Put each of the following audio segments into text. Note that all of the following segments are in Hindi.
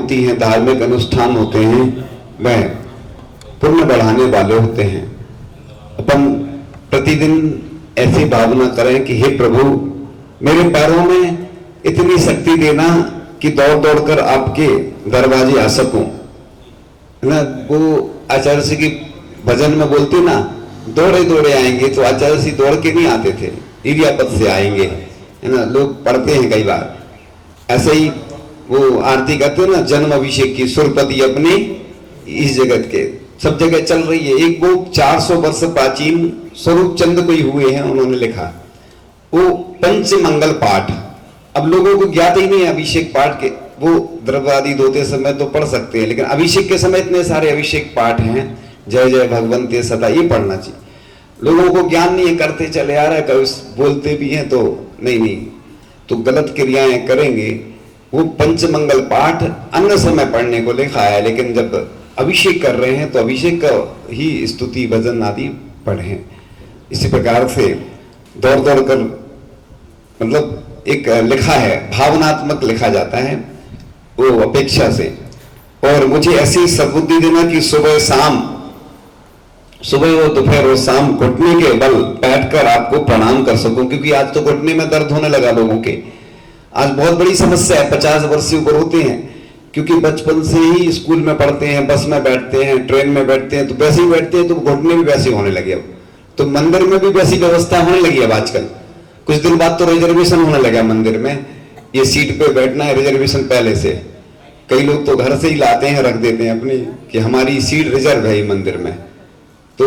होती हैं, धार्मिक अनुष्ठान होते हैं, वह पुण्य बढ़ाने वाले होते हैं। अपन प्रतिदिन ऐसी भावना करें कि हे प्रभु, मेरे पैरों में इतनी शक्ति देना कि दौड़ दौड़ कर आपके दरवाजे आ सकूं। ना वो आचार्य जी की भजन में बोलते ना, दौड़े दौड़े आएंगे, तो आचार्य जी दौड़ के नहीं आते थे, इरियापत से आएंगे, है ना। लोग पढ़ते हैं कई बार, ऐसे ही वो आरती करते हैं ना, जन्म अभिषेक की सुरपति अपनी इस जगत के, सब जगह चल रही है। एक वो 400 वर्ष प्राचीन स्वरूप चंद कोई हुए हैं, उन्होंने लिखा वो पंच मंगल पाठ। अब लोगों को ज्ञात ही नहीं है अभिषेक पाठ के, वो द्रव्य आदि धोते समय तो पढ़ सकते हैं, लेकिन अभिषेक के समय इतने सारे अभिषेक पाठ हैं, जय जय भगवंते सदा, ये पढ़ना चाहिए। लोगों को ज्ञान नहीं है, करते चले आ रहा है, कभी बोलते भी हैं तो नहीं तो गलत क्रियाएं करेंगे। वो पंचमंगल पाठ अन्य समय पढ़ने को लिखा है, लेकिन जब अभिषेक कर रहे हैं तो अभिषेक का ही स्तुति भजन आदि पढ़ें। इसी प्रकार से दौड़ दौड़ कर, मतलब एक लिखा है, भावनात्मक लिखा जाता है वो अपेक्षा से। और मुझे ऐसी सद्बुद्धि देना कि सुबह शाम, सुबह हो दोपहर हो शाम, घुटने के बल बैठकर आपको प्रणाम कर सकूं, क्योंकि आज तो घुटने में दर्द होने लगा लोगों के। आज बहुत बड़ी समस्या है, 50 वर्ष से ऊपर होते हैं, क्योंकि बचपन से ही स्कूल में पढ़ते हैं, बस में बैठते हैं, ट्रेन में बैठते हैं, तो वैसे ही बैठते हैं, तो घुटने भी वैसे होने लगे। अब तो मंदिर में भी वैसी व्यवस्था होने लगी अब आजकल। कुछ दिन बाद तो रिजर्वेशन होने लगा मंदिर में, ये सीट पे बैठना है, रिजर्वेशन पहले से। कई लोग तो घर से ही लाते हैं, रख देते हैं अपनी, कि हमारी सीट रिजर्व है मंदिर में। तो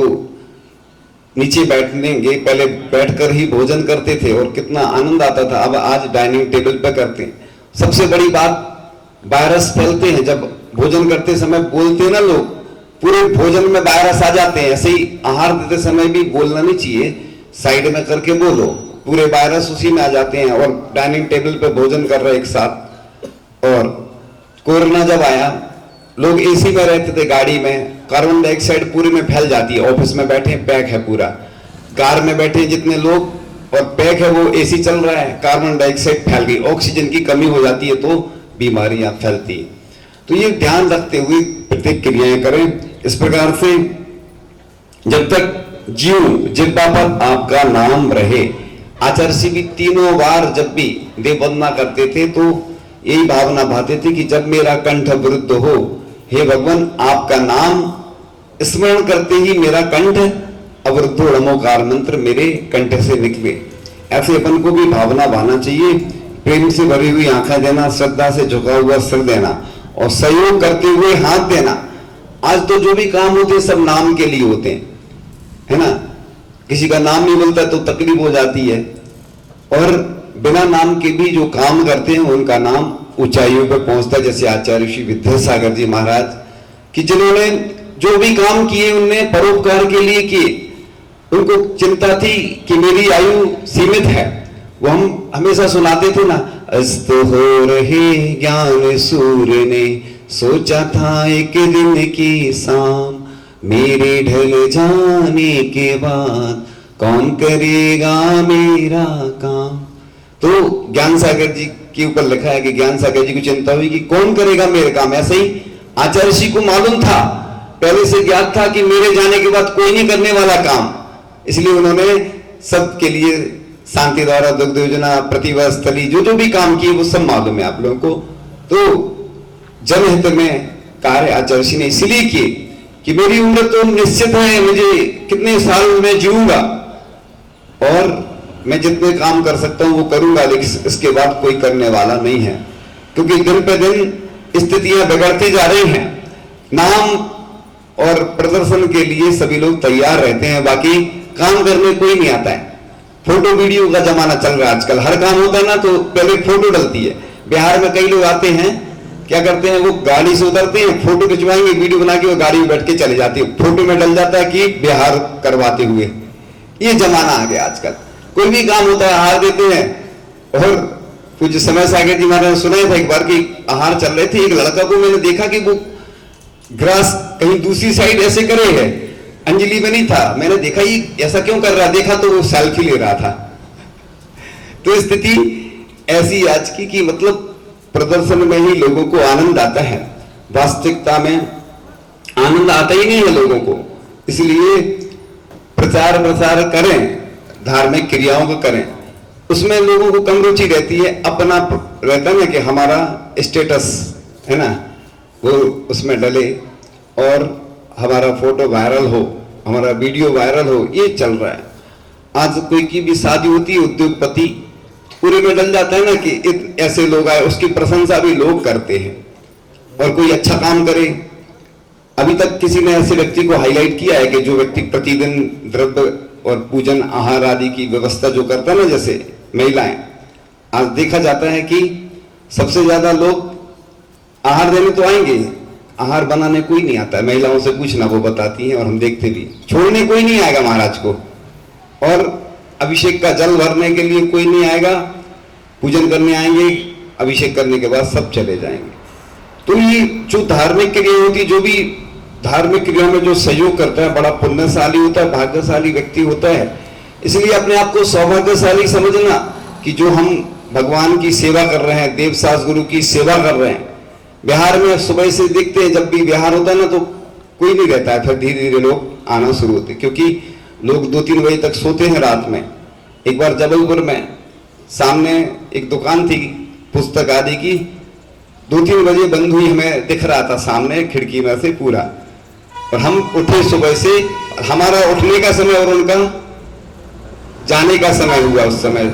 नीचे बैठेंगे, पहले बैठकर ही भोजन करते थे और कितना आनंद आता था, अब आज डाइनिंग टेबल पे करते हैं। सबसे बड़ी बात, वायरस फैलते हैं जब भोजन करते समय बोलते हैं ना लोग, पूरे भोजन में वायरस आ जाते हैं। ऐसे ही आहार देते समय भी बोलना नहीं चाहिए, साइड में करके बोलो, पूरे वायरस उसी में आ जाते हैं। और डाइनिंग टेबल पे भोजन कर रहे एक साथ। और कोरोना जब आया, लोग एसी में रहते थे, गाड़ी में, कार्बन डाइऑक्साइड पूरे में फैल जाती है। ऑफिस में बैठे पैक है पूरा, कार में बैठे जितने लोग और पैक है, वो एसी चल रहा है, कार्बन डाइऑक्साइड फैल गई, ऑक्सीजन की कमी हो जाती है तो बीमारियां फैलती है। तो ये ध्यान रखते हुए प्रतिक्रियाएं करें। इस प्रकार से जब तक जीव जिह्वा पर आपका नाम रहे, आचार्य जी भी तीनों बार जब भी देव वंदना करते थे तो यही भावना भाते थे कि जब मेरा कंठ अवरुद्ध हो, हे भगवान आपका नाम स्मरण करते ही मेरा कंठ अवरुद्ध हो, नमोकार मंत्र मेरे कंठ से निकले। ऐसे अपन को भी भावना भाना चाहिए, प्रेम से भरी हुई आंखें देना, श्रद्धा से झुका हुआ सिर देना और सहयोग करते हुए हाथ देना। आज तो जो भी काम होते हैं सब नाम के लिए होते हैं, है ना। किसी का नाम नहीं बोलता तो तकलीफ हो जाती है, और बिना नाम के भी जो काम करते हैं उनका नाम ऊंचाइयों पर पहुंचता है। जैसे आचार्य श्री विद्यासागर जी महाराज कि जिन्होंने जो भी काम किए उनने परोपकार के लिए किए। उनको चिंता थी कि मेरी आयु सीमित है। वो हम हमेशा सुनाते थे ना, अस्त हो रहे ज्ञान सूर्य ने, सोचा था एक दिन की शाम, मेरे ढल जाने के बाद कौन करेगा मेरा काम। तो ज्ञान सागर जी के ऊपर लिखा है कि ज्ञान सागर जी को चिंता हुई कि कौन करेगा मेरे काम। ऐसे ही आचार्य जी को मालूम था, पहले से ज्ञात था कि मेरे जाने के बाद कोई नहीं करने वाला काम, इसलिए उन्होंने सबके लिए शांति द्वारा, दुग्ध योजना, प्रतिभा स्थली, जो भी काम किए वो सब मालूम है आप लोगों को। तो जनहित में कार्य आचार्य जी ने इसलिए किए कि मेरी उम्र तो निश्चित है, मुझे कितने साल में जीऊंगा और मैं जितने काम कर सकता हूं वो करूंगा, लेकिन इसके बाद कोई करने वाला नहीं है, क्योंकि दिन पे दिन स्थितियां बिगड़ती जा रही हैं। नाम और प्रदर्शन के लिए सभी लोग तैयार रहते हैं, बाकी काम करने कोई नहीं आता है। फोटो वीडियो का जमाना चल रहा है आजकल, हर काम होता है ना तो पहले फोटो डलती है। बिहार में कई लोग आते हैं, क्या करते हैं, वो गाड़ी से उतरते हैं, फोटो खिंचवाएंगे, वीडियो बना के वो गाड़ी में बैठ के चले जाते हैं, फोटो में डल जाता है कि बिहार करवाते हुए। ये जमाना आ गया आजकल, कोई भी काम होता है आहार देते हैं। और कुछ समय सागर जी महाराज ने सुनाया था एक बार कि आहार चल रहे थे, एक लड़का को मैंने देखा कि वो ग्रास कहीं दूसरी साइड ऐसे करे है, अंजलि में नहीं था, मैंने देखा ये ऐसा क्यों कर रहा, देखा तो वो सेल्फी ले रहा था। तो स्थिति ऐसी आज की कि मतलब प्रदर्शन में ही लोगों को आनंद आता है, वास्तविकता में आनंद आता ही नहीं है लोगों को। इसलिए प्रचार प्रसार करें, धार्मिक क्रियाओं को करें, उसमें लोगों को कम रुचि रहती है। अपना रहता है ना कि हमारा स्टेटस है ना, वो उसमें डले और हमारा फोटो वायरल हो, हमारा वीडियो वायरल हो, ये चल रहा है। आज कोई की भी शादी होती है, उद्योगपति पूरे में डल जाता है ना कि ऐसे लोग आए, उसकी प्रशंसा भी लोग करते हैं। और कोई अच्छा काम करे, अभी तक किसी ने ऐसे व्यक्ति को हाईलाइट किया है कि जो व्यक्ति प्रतिदिन द्रव्य और पूजन आहार आदि की व्यवस्था जो करता है ना, जैसे महिलाएं, आज देखा जाता है कि सबसे ज्यादा लोग आहार देने तो आएंगे, आहार बनाने कोई नहीं आता है। महिलाओं से पूछना, वो बताती हैं और हम देखते भी, छोड़ने कोई नहीं आएगा महाराज को, और अभिषेक का जल भरने के लिए कोई नहीं आएगा, पूजन करने आएंगे, अभिषेक करने के बाद सब चले जाएंगे। तो ये जो धार्मिक क्रिया होती, जो भी धार्मिक क्रिया में जो सहयोग करता है, बड़ा पुण्यशाली होता है, भाग्यशाली व्यक्ति होता है। इसलिए अपने आप को सौभाग्यशाली समझना कि जो हम भगवान की सेवा कर रहे हैं, देव सास गुरु की सेवा कर रहे हैं। बिहार में सुबह से देखते हैं, जब भी बिहार होता है ना तो कोई नहीं रहता है, फिर धीरे धीरे लोग आना शुरू होते, क्योंकि लोग 2-3 बजे तक सोते हैं रात में। एक बार जबलपुर में सामने एक दुकान थी पुस्तक आदि की, 2-3 बजे बंद हुई, हमें दिख रहा था सामने खिड़की में से पूरा, और हम उठे सुबह से, हमारा उठने का समय और उनका जाने का समय हुआ। उस समय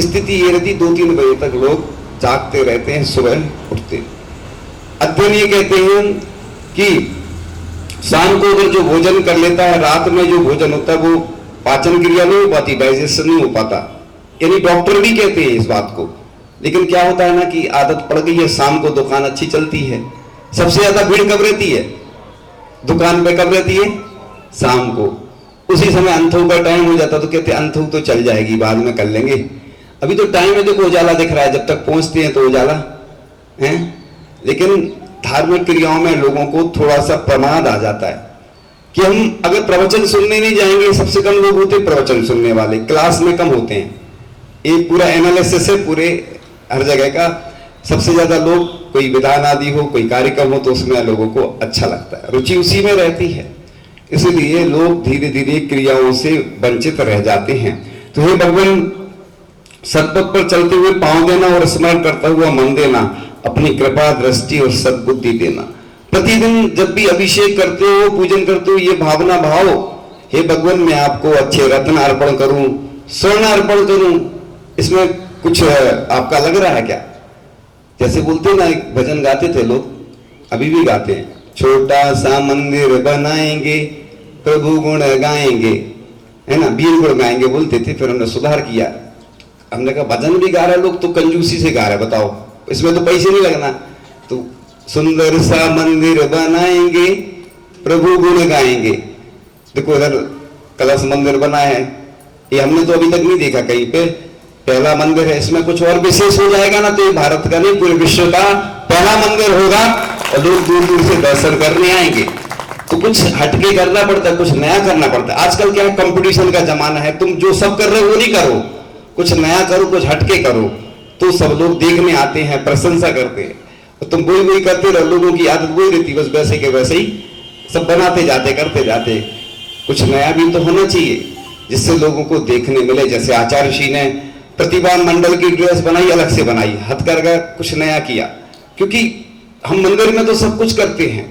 स्थिति ये रहती, 2-3 बजे तक लोग जागते रहते हैं, सुबह उठते। अध्ययन ये कहते हैं कि शाम को अगर जो भोजन कर लेता है, रात में जो भोजन होता है वो पाचन क्रिया नहीं हो पाती, डाइजेशन नहीं हो पाता, यानी डॉक्टर भी कहते हैं इस बात को। लेकिन क्या होता है ना कि आदत पड़ गई है, शाम को दुकान अच्छी चलती है, सबसे ज्यादा भीड़ कब रहती है दुकान पे, कब रहती है? शाम को। उसी समय अंथऊ का टाइम हो जाता तो कहते अंथऊ तो चल जाएगी, बाद में कर लेंगे, अभी तो टाइम है, देखो उजाला दिख रहा है, जब तक पहुंचते हैं तो उजाला है। लेकिन धार्मिक क्रियाओं में लोगों को थोड़ा सा प्रमाद आ जाता है कि हम अगर प्रवचन सुनने नहीं जाएंगे, सबसे कम लोग होते प्रवचन सुनने वाले, क्लास में कम होते हैं। एक पूरा एनालिसिस है पूरे हर जगह का, सबसे ज्यादा लोग कोई विधान आदि हो, कोई कार्यक्रम हो तो उसमें लोगों को अच्छा लगता है, रुचि उसी में रहती है। इसलिए लोग धीरे धीरे क्रियाओं से वंचित रह जाते हैं। तो हे भगवान, सतपथ पर चलते हुए पांव देना और स्मरण करता हुआ मन देना, अपनी कृपा दृष्टि और सद्बुद्धि देना। प्रतिदिन जब भी अभिषेक करते हो, पूजन करते हो, ये भावना भाव, हे भगवान मैं आपको अच्छे रत्न अर्पण करूं, स्वर्ण अर्पण करूं, इसमें कुछ आपका लग रहा है क्या? जैसे बोलते ना, एक भजन गाते थे लोग, अभी भी गाते हैं, छोटा सा मंदिर बनाएंगे प्रभु गुण गाएंगे, है ना, वीर गुण गाएंगे बोलते थे। फिर हमने सुधार किया, हमने कहा भजन भी गा रहे लोग तो कंजूसी से गा रहे, बताओ इसमें तो पैसे नहीं लगना। तो सुंदर सा मंदिर बनाएंगे प्रभु गुण गाएंगे, देखो इधर कलश मंदिर बना है, ये हमने तो अभी तक नहीं देखा कहीं पे, पहला मंदिर है। इसमें कुछ और विशेष हो जाएगा ना तो ये भारत का नहीं पूरे विश्व का पहला मंदिर होगा और लोग दूर दूर से दर्शन करने आएंगे। तो कुछ हटके करना पड़ता है, कुछ नया करना पड़ता है। आजकल क्या है, कंपटीशन का जमाना है, तुम जो सब कर रहे हो वो नहीं करो, कुछ नया करो, कुछ हटके करो, तो सब लोग देखने आते हैं, प्रशंसा करते हैं। तो तुम वही वही करते रहो, लोगों की आदत वही रहती, बस वैसे के वैसे ही सब बनाते जाते, करते जाते। कुछ नया भी तो होना चाहिए जिससे लोगों को देखने मिले। जैसे आचार्य श्री ने प्रतिभा मंडल की ड्रेस बनाई, अलग से बनाई, हथकरघा कुछ नया किया, क्योंकि हम मंदिर में तो सब कुछ करते हैं,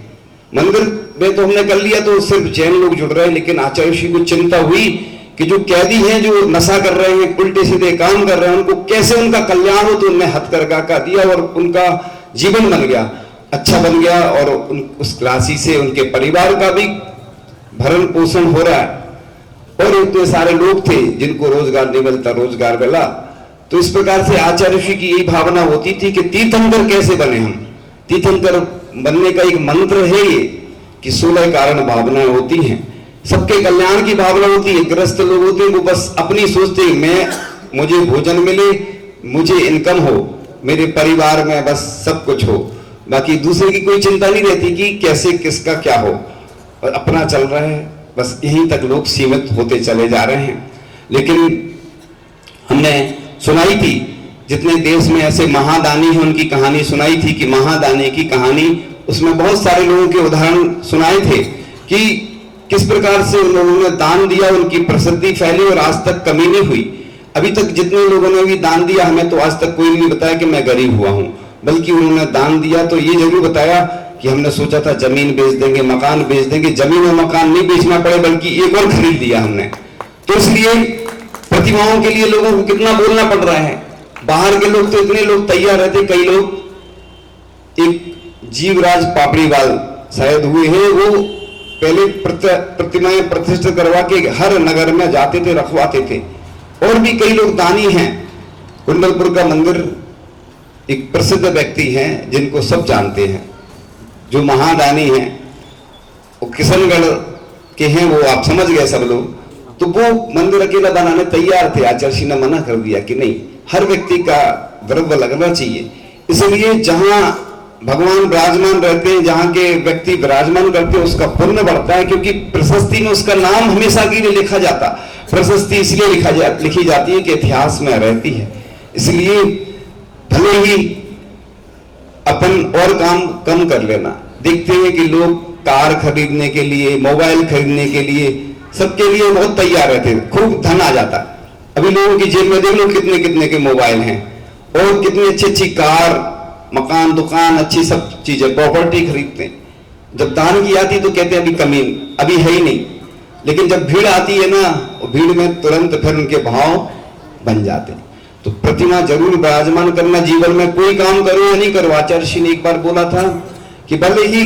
मंदिर में तो हमने कर लिया तो सिर्फ जैन लोग जुड़ रहे हैं। लेकिन आचार्य श्री को चिंता हुई कि जो कैदी हैं, जो नशा कर रहे हैं, उल्टे सीधे काम कर रहे हैं, उनको कैसे उनका कल्याण हो, तो उनने हथकरघा का दिया और उनका जीवन बन गया, अच्छा बन गया, और उस राशि से उनके परिवार का भी भरण पोषण हो रहा है। और इतने सारे लोग थे जिनको रोजगार नहीं मिलता, रोजगार मिला। तो इस प्रकार से आचार्य श्री की यही भावना होती थी कि तीर्थंकर कैसे बने हम। तीर्थंकर बनने का एक मंत्र है ये कि 16 कारण भावनाएं होती हैं, सबके कल्याण की भावना होती है। ग्रस्त लोग होते हैं वो बस अपनी सोचते हैं, मैं मुझे भोजन मिले, मुझे इनकम हो, मेरे परिवार में बस सब कुछ हो, बाकी दूसरे की कोई चिंता नहीं रहती कि कैसे किसका क्या हो, और अपना चल रहा है, बस यहीं तक लोग सीमित होते चले जा रहे हैं। लेकिन हमने सुनाई थी जितने देश में ऐसे महादानी हैं उनकी कहानी सुनाई थी कि महादानी की कहानी, उसमें बहुत सारे लोगों के उदाहरण सुनाए थे कि किस प्रकार से उन लोगों ने दान दिया, उनकी प्रसिद्धि फैली और आज तक कमी नहीं हुई। अभी तक जितने लोगों ने भी दान दिया, हमें तो आज तक कोई नहीं बताया कि मैं गरीब हुआ हूं, बल्कि उन्होंने दान दिया तो ये जरूर बताया कि हमने सोचा था जमीन बेच देंगे, मकान बेच देंगे, जमीन और मकान नहीं बेचना पड़े बल्कि एक और खरीद लिया हमने। तो इसलिए प्रतिमाओं के लिए लोगों को कितना बोलना पड़ रहा है। बाहर के लोग तो इतने लोग तैयार रहते, कई लोग, एक जीवराज पापड़ीवाल शायद हुए हैं, वो पहले प्रतिमाएं प्रतिष्ठित करवा के हर नगर में जाते थे, रखवाते थे। और भी कई लोग दानी हैं। कुंडलपुर का मंदिर एक प्रसिद्ध व्यक्ति हैं जिनको सब जानते हैं, जो महादानी हैं, वो किशनगढ़ के हैं, वो आप समझ गए सब लोग। तो वो मंदिर अकेला बनाने तैयार थे, आचार्य ने मना कर दिया कि नहीं, हर व्यक्ति का द्रव्य लगना चाहिए। इसलिए जहां भगवान विराजमान रहते हैं, जहां के व्यक्ति विराजमान करते हैं, उसका पुण्य बढ़ता है, क्योंकि प्रशस्ति में उसका नाम हमेशा के लिए लिखा जाता। प्रशस्ति इसलिए लिखी जाती है कि इतिहास में रहती है। इसलिए भले ही अपन और काम कम कर लेना, देखते हैं कि लोग कार खरीदने के लिए, मोबाइल खरीदने के लिए, सबके लिए बहुत तैयार रहते हैं, खूब धन आ जाता। अभी लोगों की जेब में देख लो कितने कितने के मोबाइल हैं और कितनी अच्छी अच्छी कार, मकान, दुकान, अच्छी सब चीजें, प्रॉपर्टी खरीदते हैं। जब दान की आती तो कहते हैं अभी कमी, अभी है ही नहीं। लेकिन जब भीड़ आती है ना, भीड़ में तुरंत फिर उनके भाव बन जाते हैं। तो प्रतिमा जरूर विराजमान करना, जीवन में कोई काम करो या नहीं करो। आचार्य ने एक बार बोला था कि भले ही